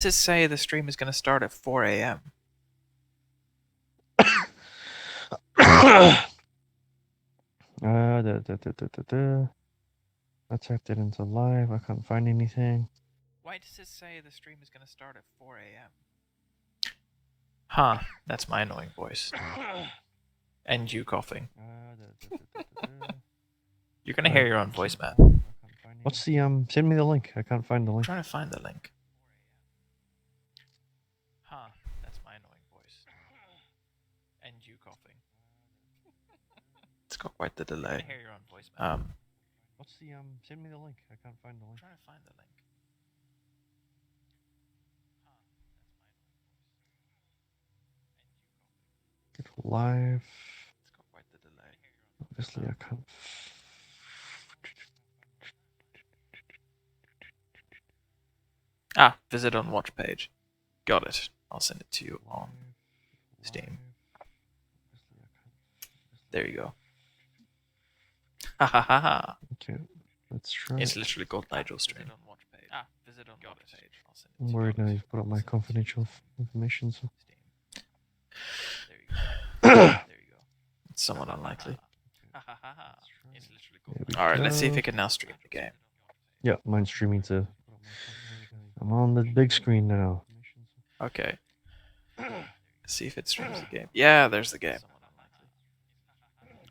To say the stream is going to start at 4 a.m. I typed it into live. I can't find anything. Why does it say the stream is going to start at 4 a.m.? Huh, that's my annoying voice. And you coughing. You're going to hear your own voice, man. What's the, send me the link. I can't find the I'm link. trying to find the link. Huh, that's my annoying voice. And you coughing. It's got quite the delay. I hear your own voice, man. What's the, send me the link. I can't find the link. I'm trying to find the link. Get live. It's got quite the delay. Obviously, I can't. Ah, visit on watch page. Got it. I'll send it to you on Steam. There you go. Ha ha ha ha. Okay, let's try. It's literally called Nigel stream. Ah, visit on watch page. I'll send it to I'm you. worried now you've put up my confidential information. So. There you go. There you go. It's somewhat unlikely. It's literally called. All right, let's see if we can now stream the game. Yeah, mine's streaming too. I'm on the big screen now. Okay. Let's see if it streams the game. Yeah, there's the game.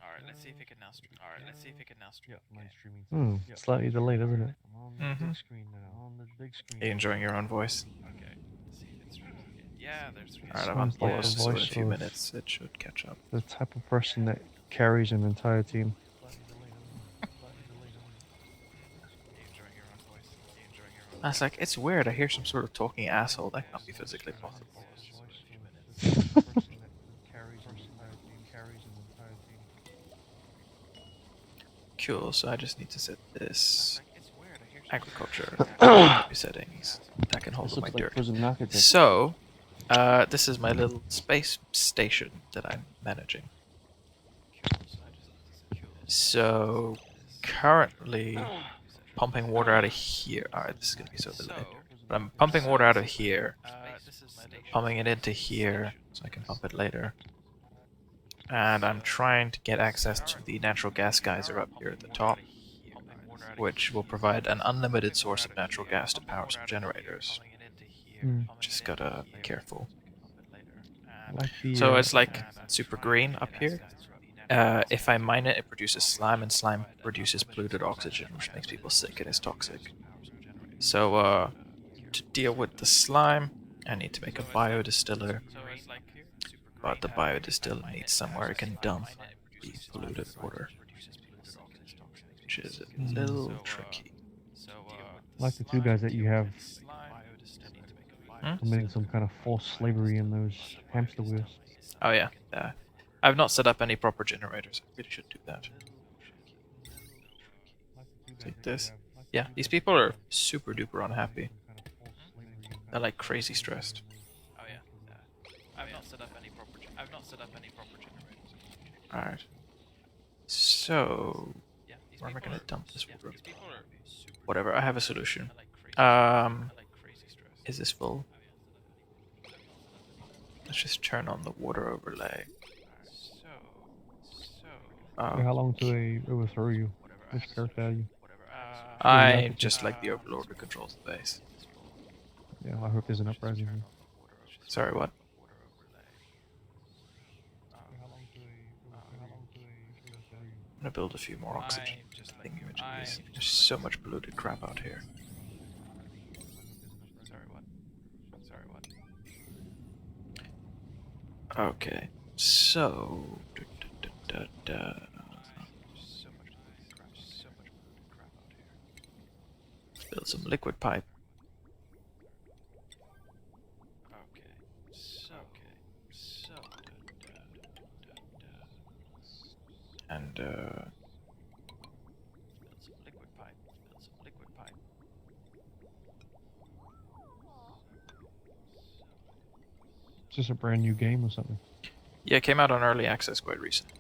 Alright, let's see if it can now stream. Alright, let's see if it can now stream. Yeah, mine's streaming. Slightly delayed, isn't it? I'm on the big screen now. On the big screen. Are you enjoying your own voice? Okay. Let's see if it streams the game. Yeah, there's the game. Alright, I'm on Sounds like pause, the so in a voice few of minutes it should catch up. the type of person that carries an entire team. I was like, it's weird. I hear some sort of talking asshole. That can't be physically possible. Cool. So I just need to set this agriculture settings. That can hold my dirt. So, this is my little space station that I'm managing. So, currently pumping water out of here. Alright, this is gonna be so delayed. But I'm pumping water out of here, pumping it into here, so I can pump it later. And I'm trying to get access to the natural gas geyser up here at the top, which will provide an unlimited source of natural gas to power some generators. Just gotta be careful. So it's like super green up here. If I mine it, it produces slime, and slime produces polluted oxygen, which makes people sick and is toxic. So, to deal with the slime, I need to make a biodistiller. But the biodistiller needs somewhere it can dump the polluted water, which is a little tricky. Like the two guys that you have committing some kind of forced slavery in those hamster wheels. Oh yeah, I've not set up any proper generators. I really should do that. Take this. Yeah, these people are super duper unhappy. They're like crazy stressed. Oh yeah, I've not set up any proper generators. Alright. So, where am I gonna dump this water? Whatever, I have a solution. Is this full? Let's just turn on the water overlay. How long do they overthrow you? Which character are you? I just like the overlord who controls the base. Yeah, I hope there's an uprising here. Sorry, what? I'm gonna build a few more oxygen thingamages. There's so much polluted crap out here. Okay, so build some liquid pipe. And build some liquid pipe. Is this a brand new game or something? Yeah, it came out on early access quite recently.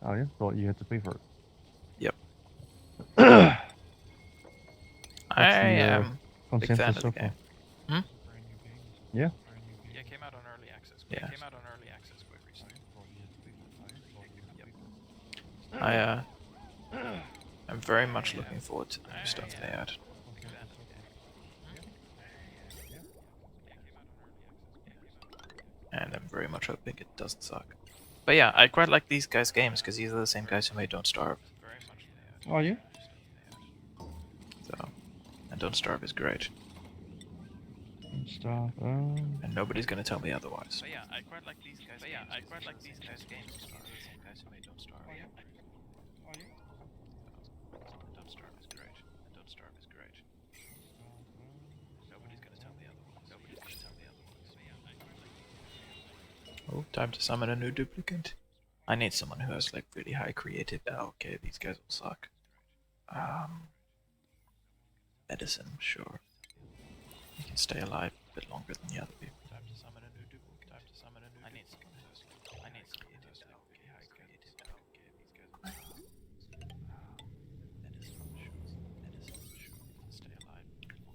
Oh yeah? Thought you had to pay for it. Yep. I am a big fan of the game. Yeah. Yeah, it came out on early access. Yeah. It came out on early access quite recently. Yep. I'm very much looking forward to the new stuff they add. And I'm very much hoping it doesn't suck. But yeah, I quite like these guys' games because these are the same guys who made Don't Starve. Oh yeah. So, and Don't Starve is great. Stuff. And nobody's gonna tell me otherwise. But yeah, I quite like these guys. Games. These are the same guys who made Don't Starve. Don't Starve is great. And Don't Starve is great. Nobody's gonna tell me otherwise. Oh, time to summon a new duplicate. I need someone who has like really high creative. Oh, okay, these guys will suck. Medicine, sure. You can stay alive a bit longer than the other people. Time to summon a new duplicate. I need someone who's okay, high creative. Okay, these guys will suck. Medicine, sure. Stay alive.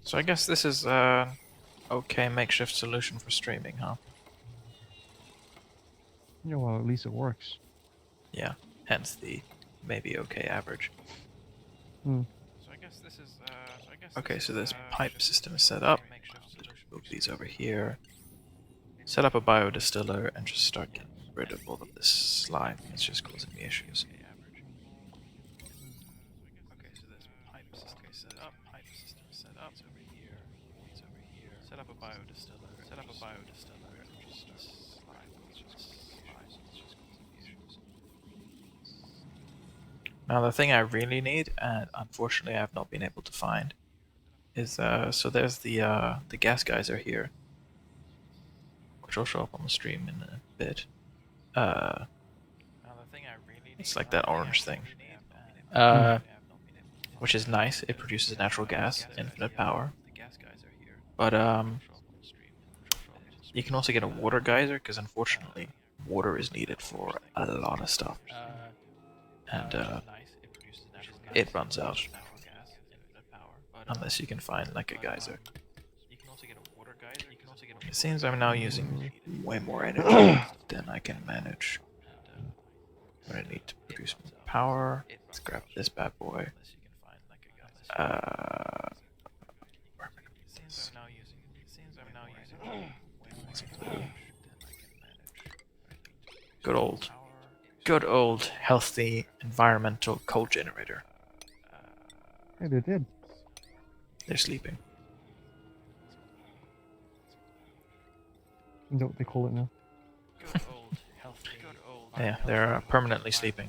So I guess this is okay makeshift solution for streaming, huh? Yeah. Well, at least it works. Yeah. Hence the maybe okay average. Hmm. So I guess this is okay. So this pipe system is set up. Move these over here. Set up a biodistiller and just start getting rid of all of this slime. It's just causing me issues. Okay, so this pipe system is set up. It's over here. Set up a biodistiller. And just start slime. It's just causing me issues. Now the thing I really need, and unfortunately I have not been able to find, is so there's the gas geyser here, which will show up on the stream in a bit. It's like that orange thing. Which is nice. It produces natural gas, infinite power. But you can also get a water geyser because unfortunately water is needed for a lot of stuff. And it runs out unless you can find like a geyser. It seems I'm now using way more energy than I can manage. But I need to produce more power. Let's grab this bad boy. Good old healthy environmental coal generator. Hey, they did. They're sleeping. You know what they call it now. Yeah, they're permanently sleeping.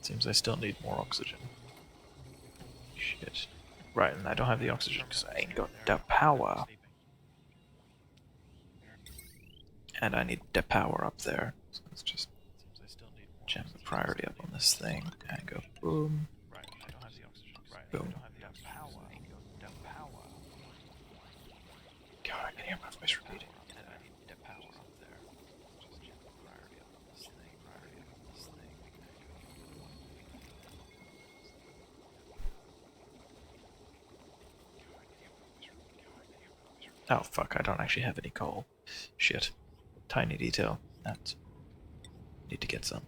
Seems I still need more oxygen. Shit. Right, and I don't have the oxygen because I ain't got the power. And I need the power up there. So let's just jam the priority up on this thing and go boom. Boom. God, I can hear my voice repeating. Oh fuck, I don't actually have any coal. Shit. Tiny detail. That. Need to get some.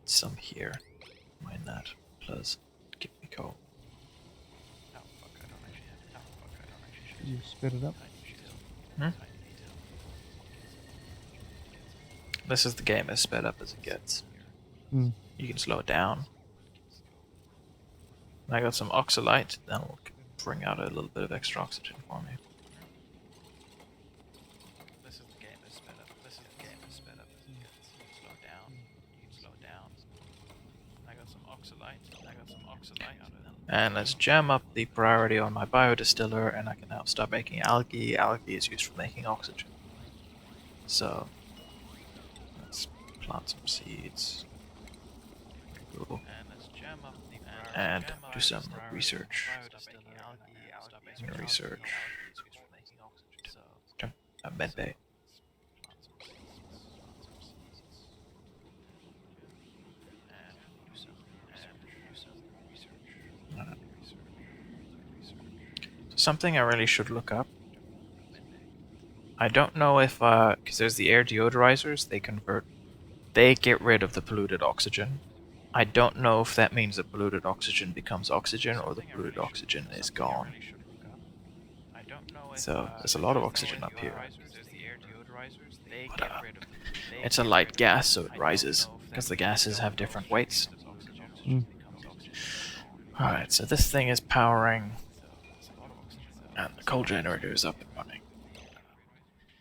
Some here. Mine that. Plus, give me coal. Oh fuck, I don't actually have. You spit it up. This is the game as sped up as it gets. Hmm. You can slow it down. I got some oxalite, that'll bring out a little bit of extra oxygen for me. This is the game as sped up. As it gets. You can slow down. I got some oxalite. And let's jam up the priority on my biodistiller, and I can now start making algae. Algae is used for making oxygen. So let's plant some seeds. Cool. And do some research. Medbay. something I really should look up. I don't know if, because there's the air deodorizers, they get rid of the polluted oxygen. I don't know if that means the polluted oxygen becomes oxygen or the polluted oxygen is gone. So there's a lot of oxygen up here. But it's a light gas, so it rises, because the gases have different weights. Mm. Alright, so this thing is powering, and the coal generator is up and running.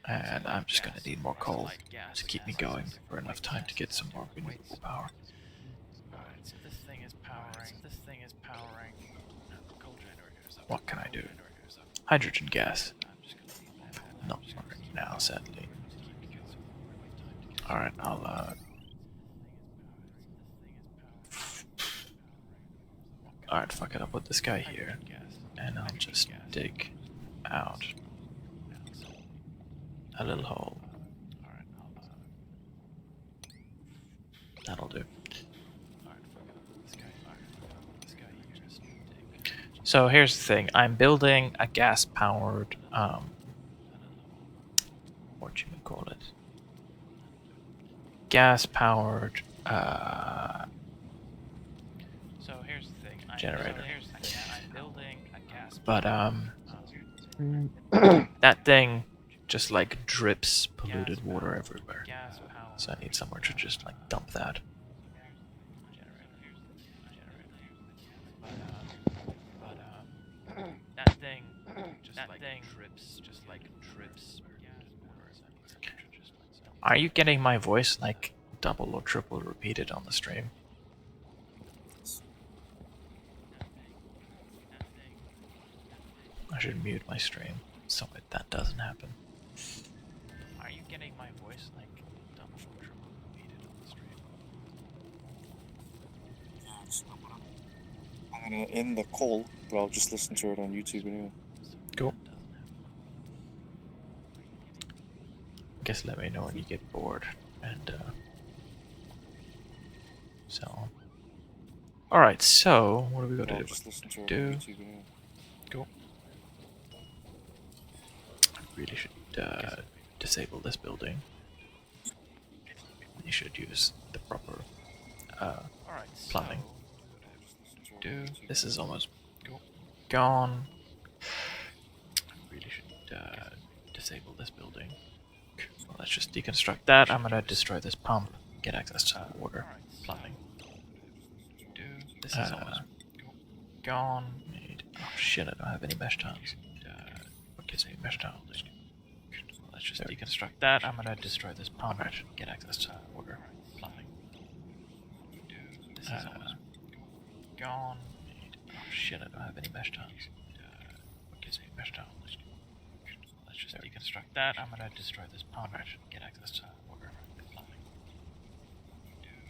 And I'm just gonna need more coal to keep me going for enough time to get some more renewable power. What can I do? Hydrogen gas. Not working now, sadly. Alright, I'll Alright, fuck it, I'll put this guy here. And I'll just dig out a little hole. That'll do. So here's the thing. I'm building a gas-powered, what you would call it? Gas-powered, generator. But, that thing just, like, drips polluted water everywhere. So I need somewhere to just, like, dump that. Are you getting my voice, like, double or triple repeated on the stream? I should mute my stream so that doesn't happen. Are you getting my voice, like, double or triple repeated on the stream? Yeah, just no problem. I'm gonna end the call, but I'll just listen to it on YouTube anyway. Cool. Guess let me know when you get bored, and so on. Alright, so what are we gonna I'll do? just listen to it Do- on YouTube anyway. Cool. I really should disable this building. You should use the proper plumbing. This is almost gone. I really should disable this building. Well, let's just deconstruct that. I'm gonna destroy this pump, get access to the water, plumbing. This is almost gone. Oh shit, I don't have any mesh tiles. What gives me mesh tiles? Let's just deconstruct that. I'm gonna destroy this pump, get access to the water, plumbing. This is almost gone. Oh shit, I don't have any mesh tiles. What gives me mesh tiles? Let's just deconstruct that. I'm gonna destroy this pump, get access to the water, plumbing.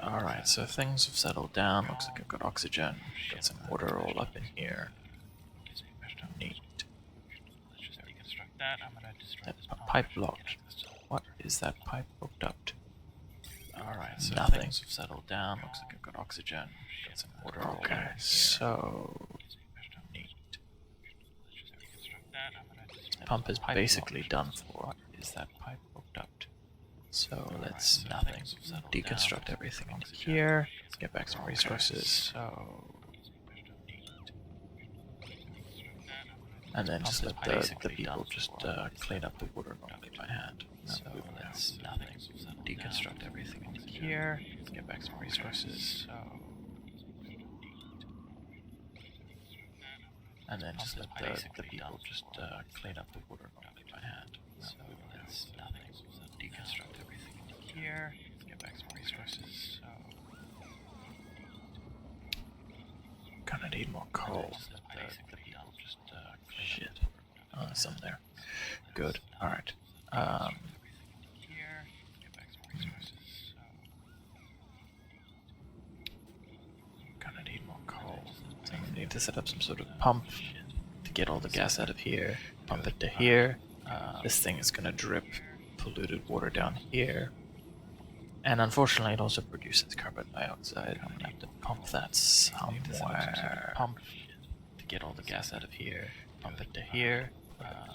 Alright, so things have settled down. Looks like I've got oxygen. Got some water all up in here. Neat. That pipe blocked. What is that pipe hooked up to? Alright, so nothing. Things have settled down. Looks like I've got oxygen. Got some water all up in here. So neat. Pump is basically done for. What is that pipe hooked up to? So let's deconstruct everything in here. Let's get back some resources. And then just let the people just clean up the water normally by hand. So let's deconstruct everything in here. Let's get back some resources. And then just let the people just clean up the water normally by hand. So let's deconstruct everything in here. Get back some resources. Gonna need more coal. The people just shit. Oh, there's some there. Good. All right. Gonna need more coal. So I'm gonna need to set up some sort of pump to get all the gas out of here. Pump it to here. This thing is gonna drip polluted water down here. And unfortunately, it also produces carbon dioxide. I'm gonna have to pump that somewhere. Pump to get all the gas out of here. pump it to here.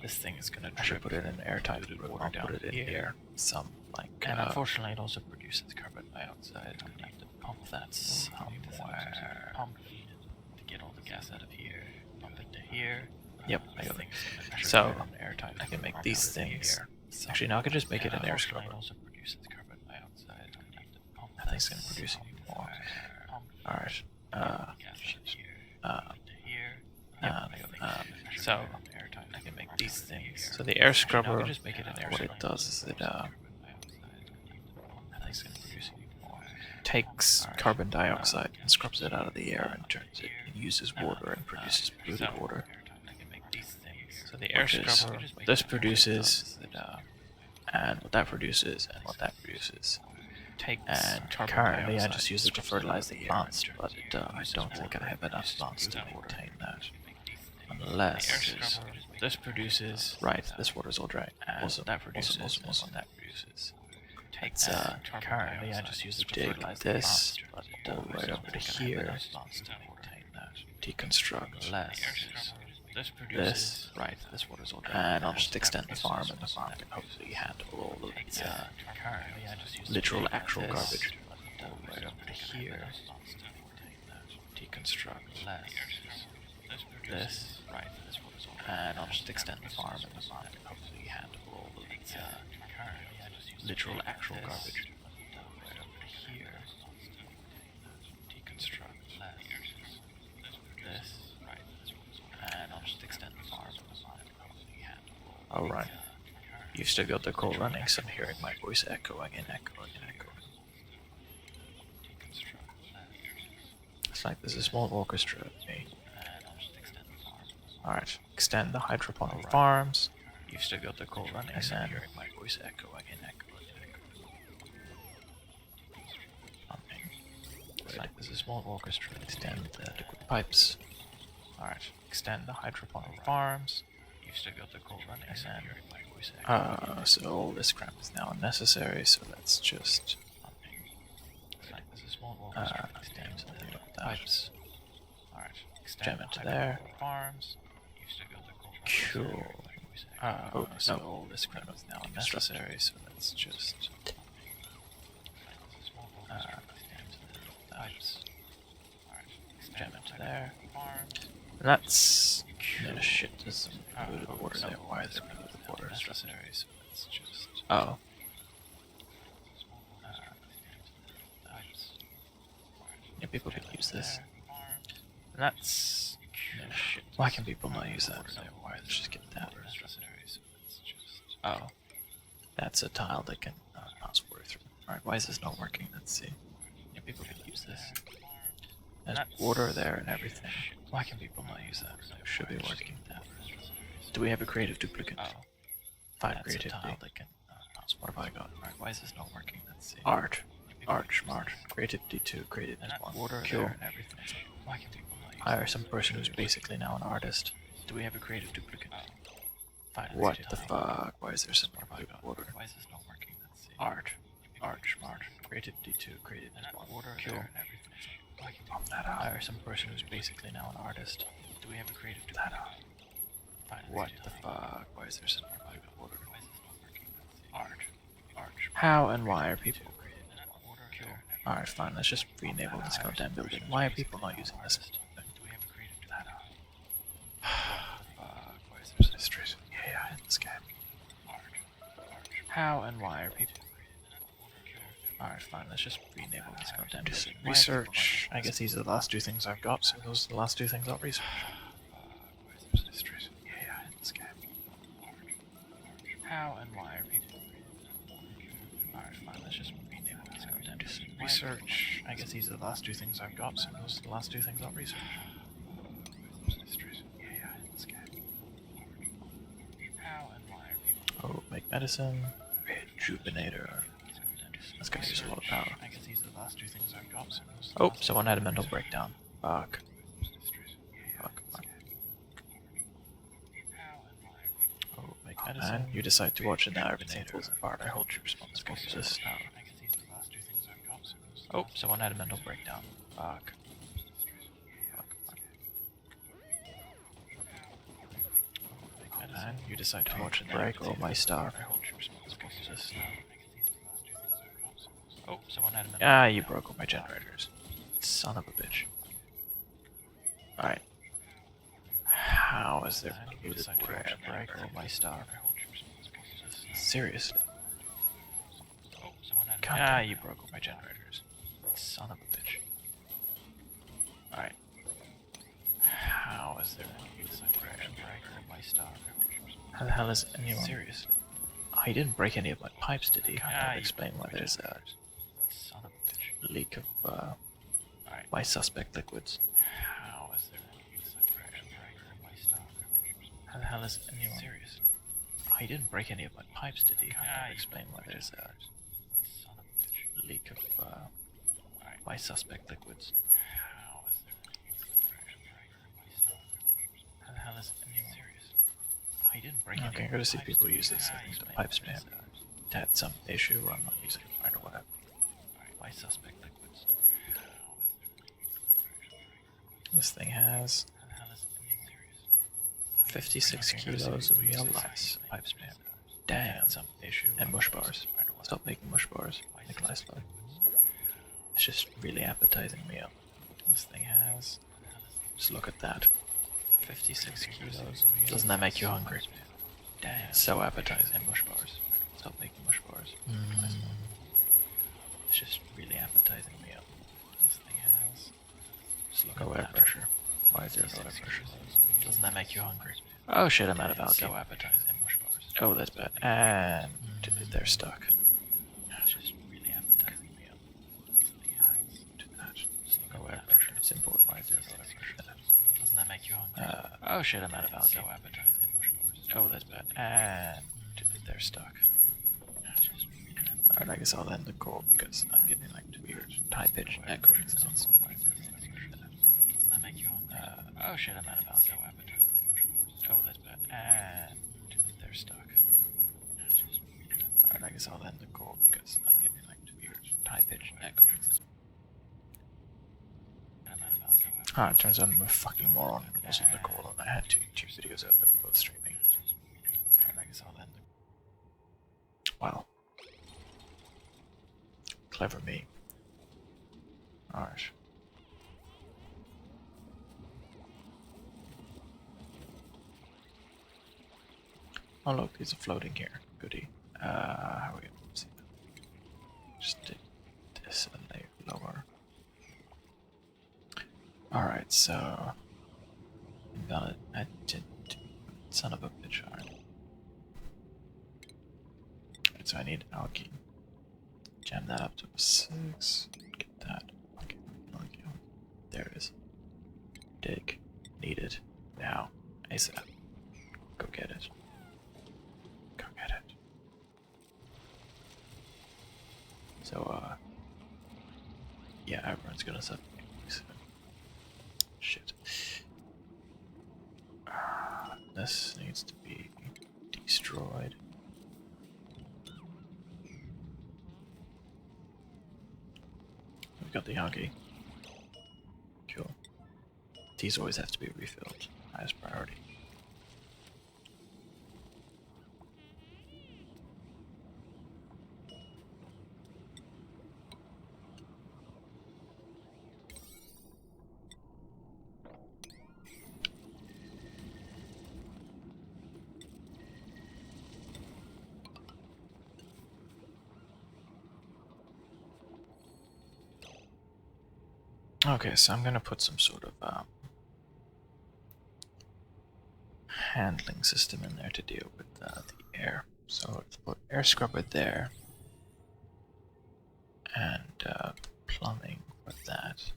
This thing is gonna. I should put it in airtight water down it in here. Some like. And unfortunately, it also produces carbon dioxide. I'm gonna have to pump that somewhere. Pump to get all the gas out of here. Pump it to here. Yep, I got it. So I can make these things. Actually, now I can just make it an air scrubber. It also produces carbon dioxide. I'm gonna have to pump that thing's gonna produce even more. All right. So I can make these things. So the air scrubber, what it does is it takes carbon dioxide and scrubs it out of the air and turns it and uses water and produces polluted water. So the air scrubber, this produces, and what that produces, and what that produces. And currently I just use it to fertilize the plants, but I don't think I have enough plants to maintain that. Unless this produces, right, this water's all dry. Also, that produces, also that produces. It's currently I just use it to fertilize this, but right over to here, deconstruct this, right, this water's all dry. And I'll just extend the farm, and the farm can hopefully handle all of its literal actual garbage. Right over to here, deconstruct this, right, this water's all dry. And I'll just extend the farm, and the farm can hopefully handle all of its literal actual garbage. Right over to here, deconstruct this, right, this water's all dry. And I'll just extend the farm, and the farm can hopefully handle all of its. Alright. You've still got the call running, so I'm hearing my voice echoing and echoing and echoing. It's like there's a small orchestra with me. Alright, extend the hydroponic farms. You've still got the call running, and so I'm hearing my voice echoing and echoing and echoing. It's like there's a small orchestra. Extend the liquid pipes. Alright, extend the hydroponic farms. You've still got the call running, and so I'm hearing my voice echoing. So all this crap is now unnecessary, so let's just extend the liquid pipes. Alright, jam into there. Farms. Cool. So all this crap is now unnecessary, so let's just jam into there. That's no shit. There's some polluted water there. Why is there polluted water? Unnecessary, so let's just. Oh. Yeah, people could use this. That's no shit. Why can people not use that? Why? Let's just get that. Oh. That's a tile that can pass water through. Alright, why is this not working? Let's see. Yeah, people could use this. There's water there and everything. Why can people not use that? It should be working. Do we have a creative duplicate? Oh. 5 creativity. That can pass. What have I got? Alright, why is this not working? Let's see. Art. Smart. Creativity 2. Creativity 1. Water there and everything. Why can people not use hire some person who's basically now an artist. Do we have a creative duplicate? What the fuck? Why is there some water? Why is this not working? Let's see. Art. Smart. Creativity 2. Creativity 1. Water there and everything. Why can people that hire some person who's basically now an artist? Do we have a creative duplicate? What the fuck? Why is there some water? Why is this not working? Art. How and why are people? Alright, fine. Let's just re-enable this goddamn building. Why are people not using this? Why is there mysteries? Yeah, in this game. How and why are people? Alright, fine. Let's just re-enable this goddamn building. Research. I guess these are the last 2 things I've got, so those are the last 2 things I'll research. Mysteries. Yeah, in this game. How and why are people? Alright, fine. Let's just re-enable this goddamn building. Research. I guess these are the last 2 things I've got, so those are the last 2 things I'll research. Yeah, in this game. How and why are people? Oh, make medicine. Rejuvenator. That's gonna use a lot of power. I guess these are the last 2 things I've got, so oh, someone had a mental breakdown. Fuck. Oh, make medicine. And you decide to watch it now. Everything falls apart. I hold you responsible for this. Oh, someone had a mental breakdown. Fuck. you decide to watch it break all my stuff. Ah, you broke all my generators. Son of a bitch. Alright. How is there polluted water and break all my stuff? Seriously. Ah, you broke all my generators. Son of a bitch. Alright. How is there polluted water and break all my stuff? How the hell is anyone? Seriously. Oh, he didn't break any of my pipes, did he? That would explain why there's a leak of my suspect liquids. How is there How the hell is anyone? Seriously. Oh, he didn't break any of my pipes, did he? That would explain why there's a leak of my suspect liquids. How the hell is anyone? Seriously. Oh, he didn't break any. Okay, I gotta see people use this pipe spam. Had some issue where I'm not using it right or whatever. My suspect liquids. This thing has 56 kilos of meal lice pipe spam. Damn. Some issue. And mush bars. Stop making mush bars. Make lice life. It's just really appetizing meal. This thing has. Just look at that. 56 kilos. Doesn't that make you hungry? Damn. So appetizing. And mush bars. Stop making mush bars. It's just really appetizing meal. This thing has. Just look at air pressure. Why is there no air pressure? Doesn't that make you hungry? Oh shit, I'm out of alcohol. So appetizing. And mush bars. Oh, that's bad. And they're stuck. It's just really appetizing meal. This thing has. Do that. Just look at air pressure. It's important. Why is there no air pressure? Doesn't that make you hungry? Oh shit, I'm out of alcohol. So appetizing. And mush bars. Oh, that's bad. And they're stuck. Alright, I guess I'll end the call because I'm getting like weird high-pitched echoing sounds. Oh shit, I'm out of alcohol. Oh, that's bad. And they're stuck. Alright, I guess I'll end the call because I'm getting like weird high-pitched echoing sounds. Ah, it turns out I'm a fucking moron. It wasn't the call and I had two videos open, both streaming. Alright, I guess I'll end the... Wow. Clever me. Alright. Oh look, these are floating here. Goody. How are we gonna see them? Just take this and they lower. Alright, so invalid. I did. Son of a bitch. Alright. So I need algae. Jam that up to a 6. Get that. Okay. There it is. Dig. Need it. Now. ASAP. Go get it. Go get it. So, yeah, everyone's gonna suffer. Shit. This needs to be destroyed. We've got the algae. Cool. These always have to be refilled. Highest priority. Okay, so I'm gonna put some sort of handling system in there to deal with the air. So let's put air scrubber there, and plumbing for that.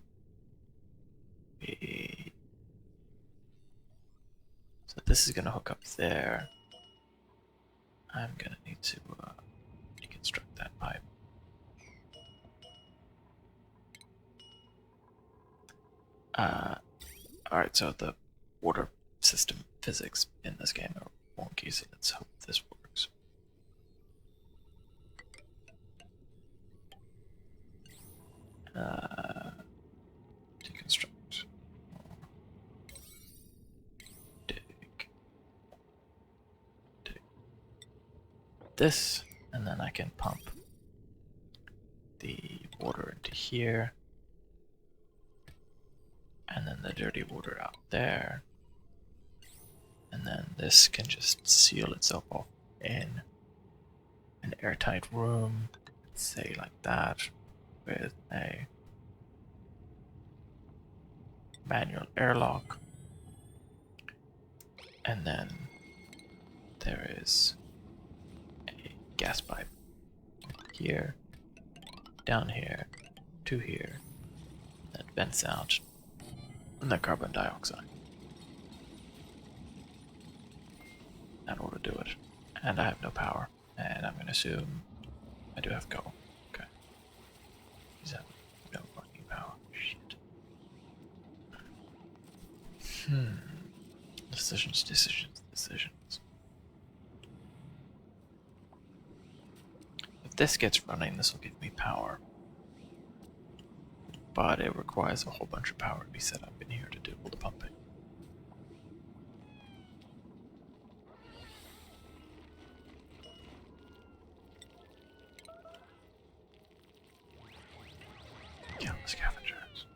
So this is gonna hook up there. I'm gonna need to deconstruct that pipe. Alright, so the water system physics in this game are wonky, so let's hope this works. Deconstruct. Dig. this, and then I can pump the water into here, and then the dirty water out there, and then this can just seal itself off in an airtight room, say like that, with a manual airlock. And then there is a gas pipe here, down here, to here, that vents out in the carbon dioxide. That ought to do it. And I have no power, and I'm gonna assume I do have coal. Okay. These have no fucking power. Shit. Decisions, decisions, decisions. If this gets running, this will give me power. But it requires a whole bunch of power to be set up in here to do all the pumping. Kill the scavengers.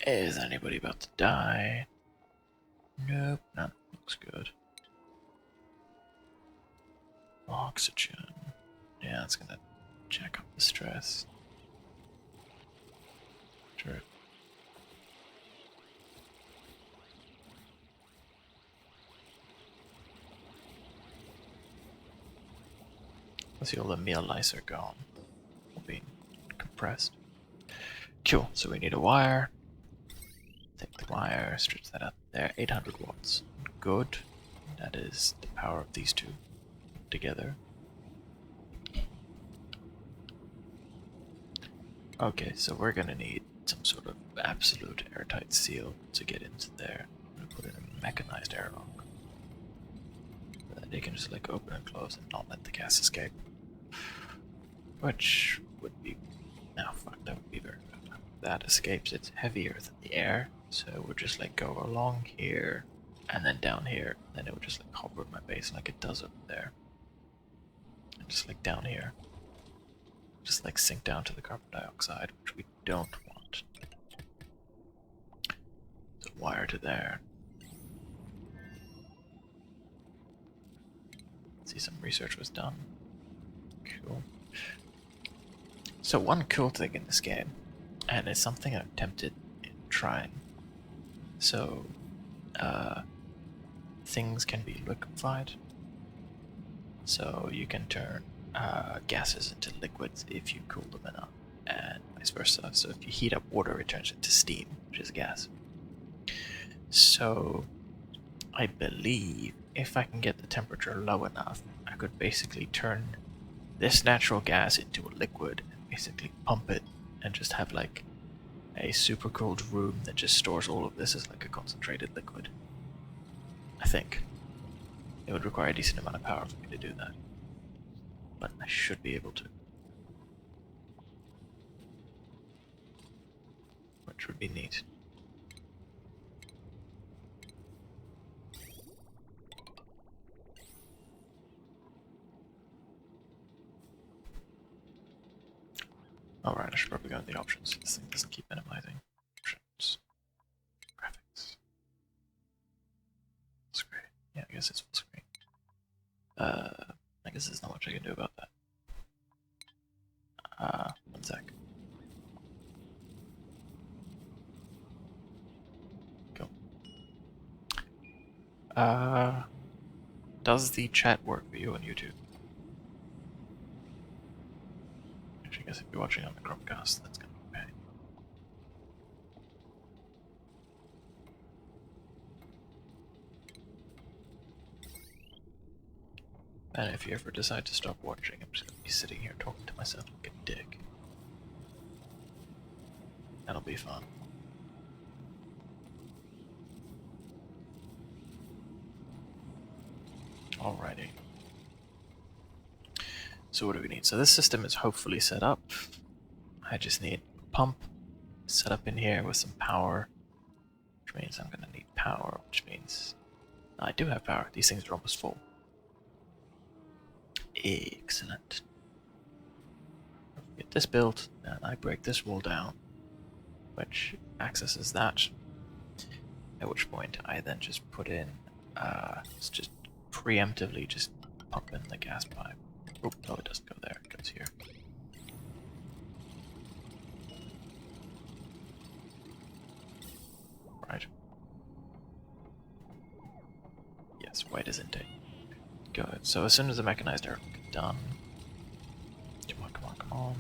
Is anybody about to die? Nope, none. Looks good. Oxygen. Yeah, it's gonna jack up the stress. Sure. Let's see, all the meal lice are gone. All being compressed. Cool, so we need a wire. Take the wire, stretch that out there. 800 watts. Good. That is the power of these two together. Okay, so we're gonna need some sort of absolute airtight seal to get into there. I'm gonna put in a mechanized airlock. So that they can just like open and close and not let the gas escape. Which would be... no, fuck, that would be very good. That escapes, it's heavier than the air, so it would just like go along here and then down here, and then it would just like hover at my base like it does up there. And just like down here. Just like sink down to the carbon dioxide, which we don't want. So wire to there. See, some research was done. Cool. So one cool thing in this game, and it's something I've tempted in trying. So, things can be liquefied. So you can turn gases into liquids if you cool them enough, and vice versa. So if you heat up water, it turns into steam, which is gas. So I believe if I can get the temperature low enough, I could basically turn this natural gas into a liquid and basically pump it and just have like a super cooled room that just stores all of this as like a concentrated liquid. I think it would require a decent amount of power for me to do that, but I should be able to, which would be neat. Alright, I should probably go to the options. This thing doesn't keep minimizing. Options. Graphics. Full screen. Yeah, I guess it's full screen. I guess there's not much I can do about that. One sec. Go. Does the chat work for you on YouTube? Actually, I guess if you're watching on the Chromecast, that's gonna be pain. And if you ever decide to stop watching, I'm just gonna be sitting here talking to myself like a dick. That'll be fun. Alrighty. So what do we need? So this system is hopefully set up. I just need a pump set up in here with some power, which means I'm gonna need power, which means I do have power. These things are almost full. Excellent. Get this built, and I break this wall down, which accesses that. At which point I then just put in, just preemptively just pump in the gas pipe. Oh, no, it doesn't go there. It goes here. Right. Yes, white is intake. Good. So as soon as the mechanized air is done, come on, come on, come on.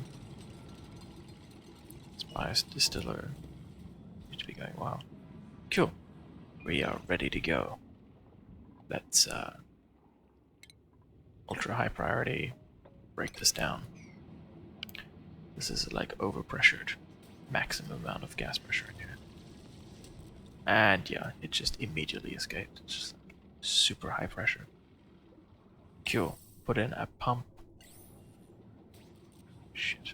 Spice distiller needs to be going well. Cool. We are ready to go. Let's ultra high priority. Break this down. This is like overpressured. Maximum amount of gas pressure in here. And yeah, it just immediately escaped. It's just like super high pressure. Cool. Put in a pump. Shit.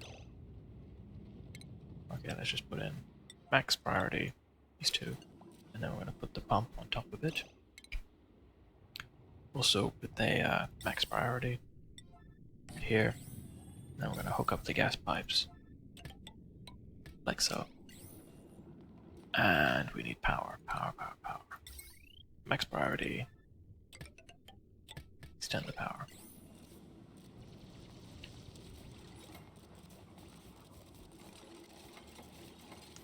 Okay, let's just put in max priority, these two. And then we're going to put the pump on top of it. Also with a max priority here. Then we're going to hook up the gas pipes. Like so. And we need power, power, power, power. Max priority. Extend the power.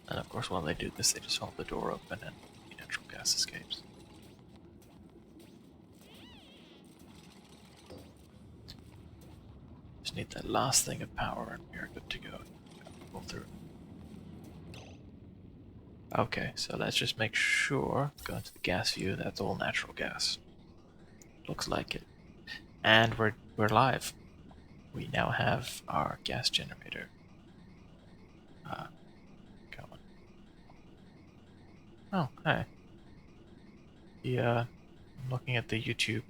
And of course while they do this, they just hold the door open and the natural gas escapes. Just need that last thing of power and we're good to go. Pull through. Okay, so let's just make sure, go into the gas view, that's all natural gas. Looks like it. And we're live. We now have our gas generator. Come on. Oh, hi. I'm looking at the YouTube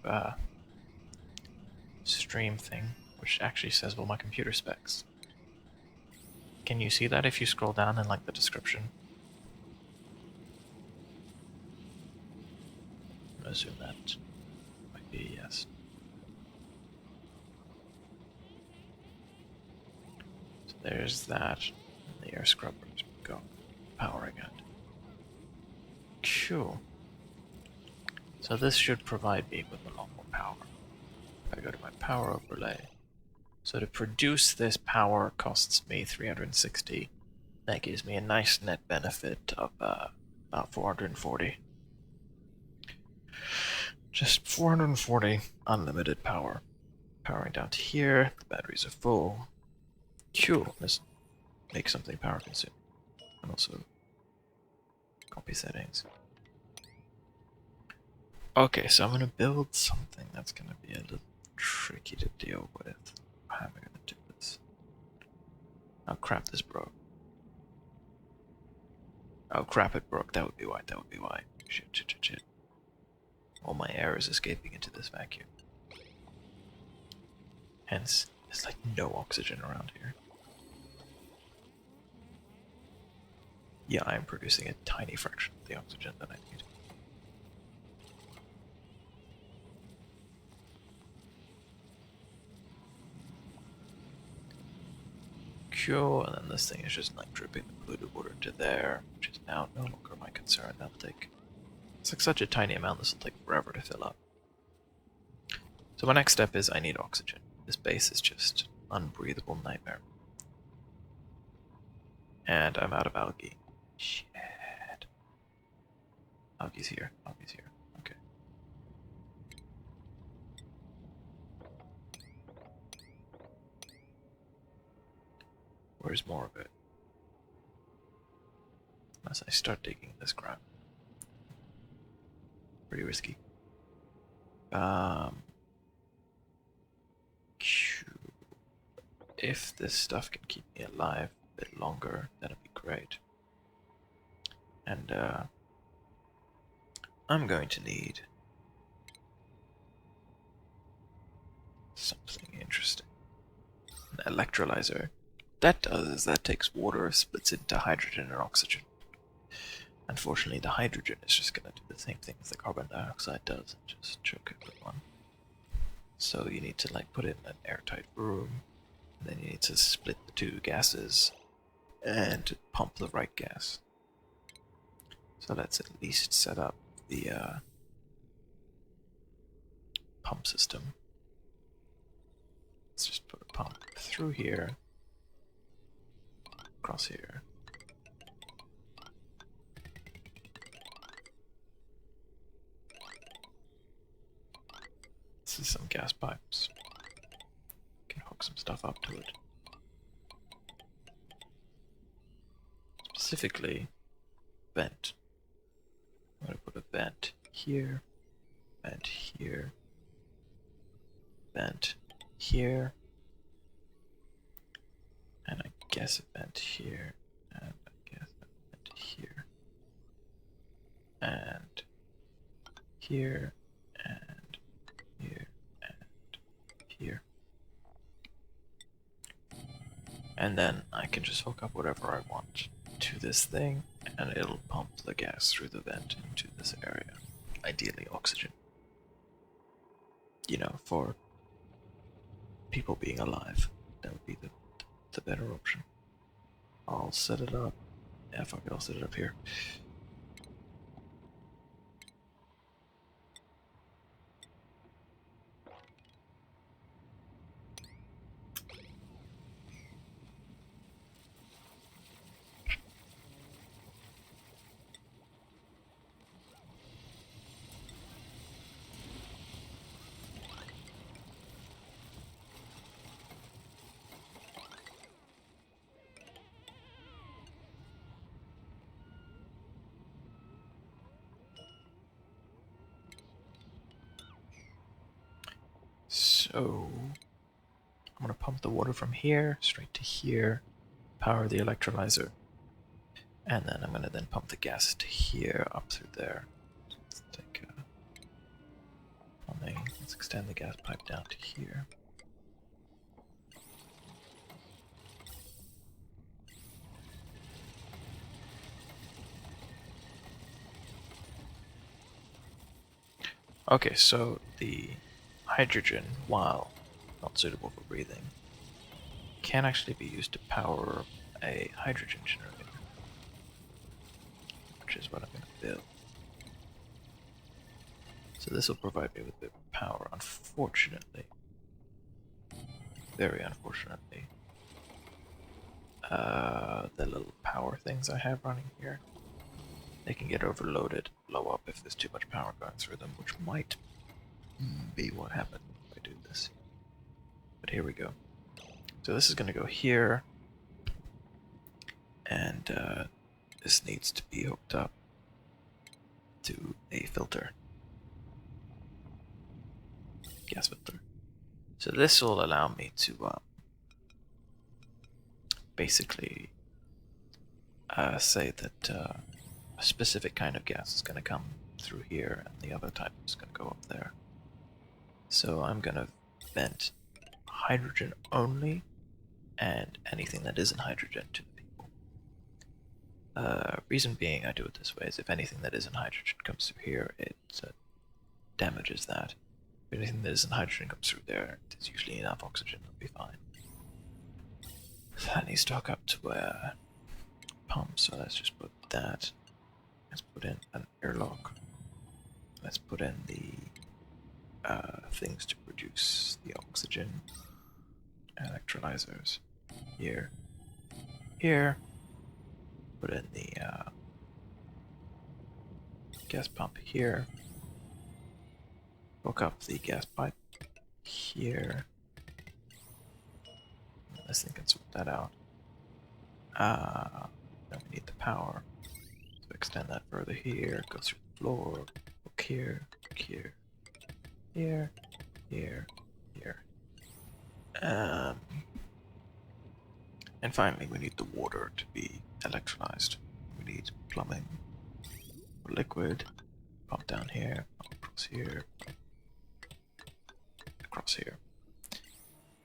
stream thing, which actually says all my computer specs. Can you see that if you scroll down in like the description? I'm gonna assume that might be a yes. So there's that. And the air scrubbers go powering it. Cool. So this should provide me with a lot more power. If I go to my power overlay. So to produce this power costs me 360. That gives me a nice net benefit of about 440. Just 440 unlimited power. Powering down to here, the batteries are full. Cool, let's make something power consuming. And also copy settings. Okay, so I'm gonna build something that's gonna be a little tricky to deal with. How am I gonna do this? Oh crap, this broke. Oh crap, it broke. That would be why, that would be why. Shit, shit, shit, shit. All my air is escaping into this vacuum. Hence, there's like no oxygen around here. Yeah, I'm producing a tiny fraction of the oxygen that I need. Cool, and then this thing is just like dripping the polluted water to there, which is now no longer my concern. That'll take... It's like such a tiny amount, this will take forever to fill up. So my next step is I need oxygen. This base is just unbreathable nightmare. And I'm out of algae. Shit. Algae's here. Algae's here. Okay. Where's more of it? Unless I start digging this ground. Pretty risky. If this stuff can keep me alive a bit longer, that'll be great. And I'm going to need something interesting. An electrolyzer. That does is that takes water, splits it into hydrogen and oxygen. Unfortunately, the hydrogen is just going to do the same thing as the carbon dioxide does and just choke everyone. So you need to like put it in an airtight room, and then you need to split the two gases and pump the right gas. So let's at least set up the pump system. Let's just put a pump through here, across here. This is some gas pipes. Can hook some stuff up to it. Specifically, vent. I'm going to put a vent here, vent here, vent here, and I guess a vent here, and I guess a vent here, and here, and here, and here. And then I can just hook up whatever I want to this thing, and it'll pump the gas through the vent into this area. Ideally oxygen. You know, for people being alive. That would be the better option. I'll set it up. Yeah, fuck it, I'll set it up here. So I'm gonna pump the water from here straight to here, power the electrolyzer, and then I'm gonna then pump the gas to here up through there. Let's take plumbing. Let's extend the gas pipe down to here. Okay, so the hydrogen, while not suitable for breathing, can actually be used to power a hydrogen generator, which is what I'm going to build. So this will provide me with a bit of power. Unfortunately, very unfortunately, the little power things I have running here, they can get overloaded, blow up if there's too much power going through them, which might be what happens if I do this. But here we go. So this is going to go here, and this needs to be hooked up to a filter, gas filter. So this will allow me to basically say that a specific kind of gas is going to come through here and the other type is going to go up there. So I'm going to vent hydrogen only and anything that isn't hydrogen to the people. Reason being I do it this way is if anything that isn't hydrogen comes through here, it damages that. If anything that isn't hydrogen comes through there, there's usually enough oxygen, it'll be fine. So that needs to hook up to a pump, so let's just put that. Let's put in an airlock. Let's put in the things to produce the oxygen. Electrolyzers. Here. Here. Put in the gas pump here. Hook up the gas pipe here. This thing can sort that out. Then we need the power. So extend that further here, go through the floor, hook here, here, here, here, here. And finally we need the water to be electrolyzed. We need plumbing, liquid, pump down here, pump across here, across here.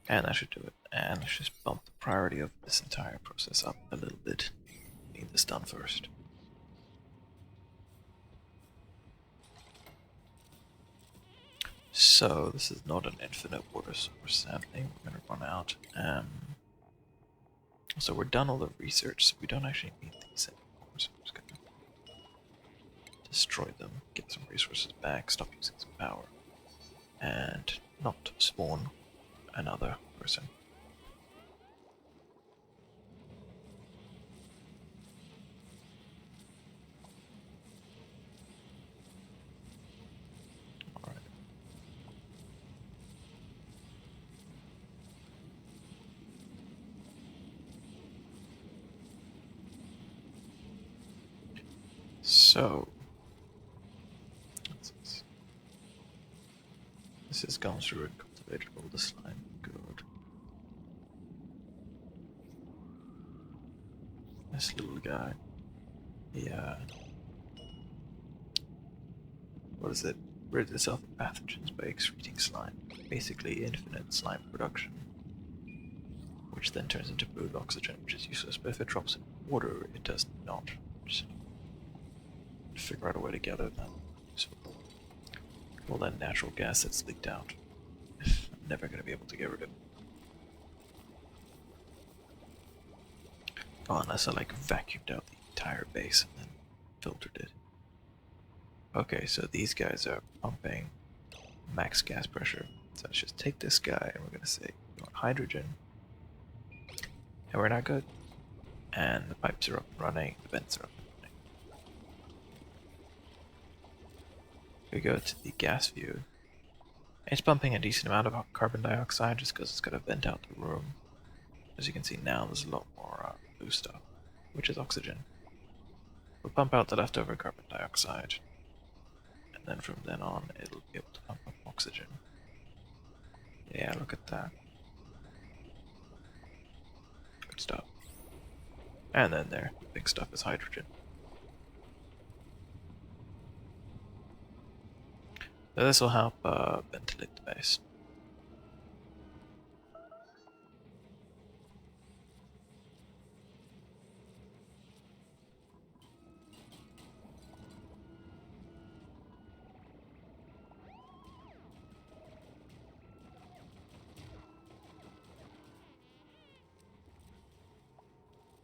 And that should do it. And let's just bump the priority of this entire process up a little bit. Need this done first. So this is not an infinite water source, sadly. We're gonna run out. So we're done all the research, so we don't actually need these anymore. So I'm just gonna destroy them, get some resources back, stop using some power, and not spawn another person. Alright. So this has gone through and cultivated all the slime. Good. This little guy. Yeah. What is it? Rids itself of pathogens by excreting slime. Basically infinite slime production. Which then turns into brewed oxygen, which is useless, but if it drops in water, it does not. Just figure out a way to gather that. So, all that natural gas that's leaked out. I'm never going to be able to get rid of it. Oh, unless I like vacuumed out the entire base and then filtered it. Okay, so these guys are pumping max gas pressure. So let's just take this guy and we're going to say we want hydrogen. And we're not good. And the pipes are up and running, the vents are up and running. We go to the gas view. It's pumping a decent amount of carbon dioxide just because it's got to vent out the room. As you can see now, there's a lot more blue stuff, which is oxygen. We'll pump out the leftover carbon dioxide, and then from then on, it'll be able to pump up oxygen. Yeah, look at that. Good stuff. And then there, the big stuff is hydrogen. So this will help ventilate the base.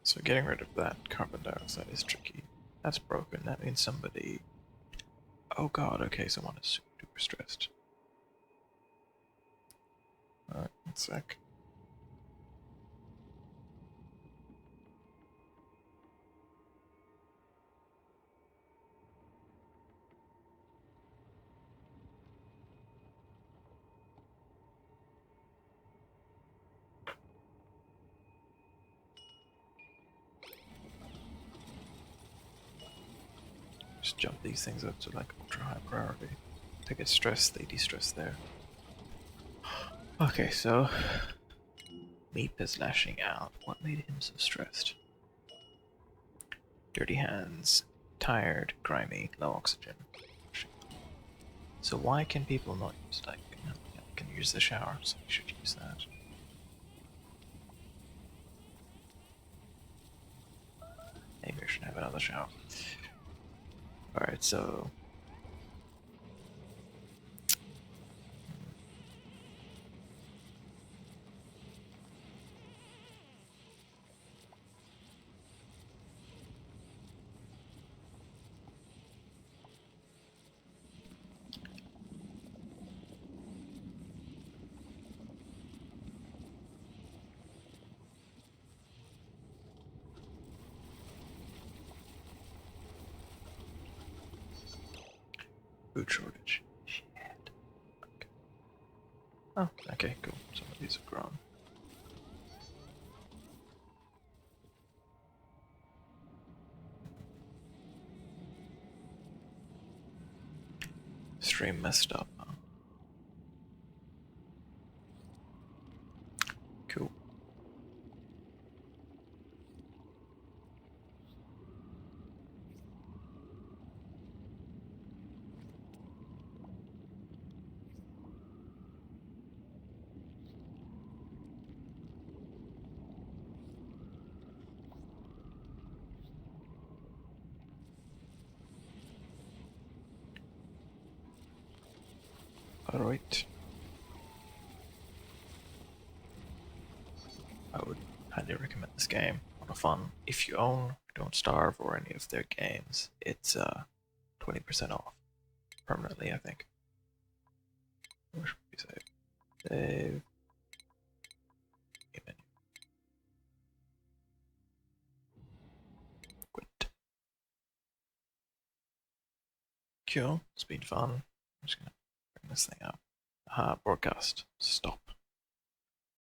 So getting rid of that carbon dioxide is tricky. That's broken. That means somebody... Oh god, okay, someone is super duper stressed. Alright, 1 sec. Just jump these things up to like ultra high priority. They get stressed, they de-stress there. Okay, so Meep is lashing out. What made him so stressed? Dirty hands, tired, grimy, low oxygen. So why can people not use like can use the shower? So we should use that. Maybe we should have another shower. Alright, so food shortage. Shit. Okay. Oh, okay, cool. Some of these have grown. Stream messed up, huh? Cool. Alright. I would highly recommend this game. A lot of fun. If you own Don't Starve or any of their games, it's 20% off. Permanently, I think. Where should we save? Save. Game menu. Quit. Cool. It's been fun. I'm just gonna bring this thing up. Broadcast. Stop.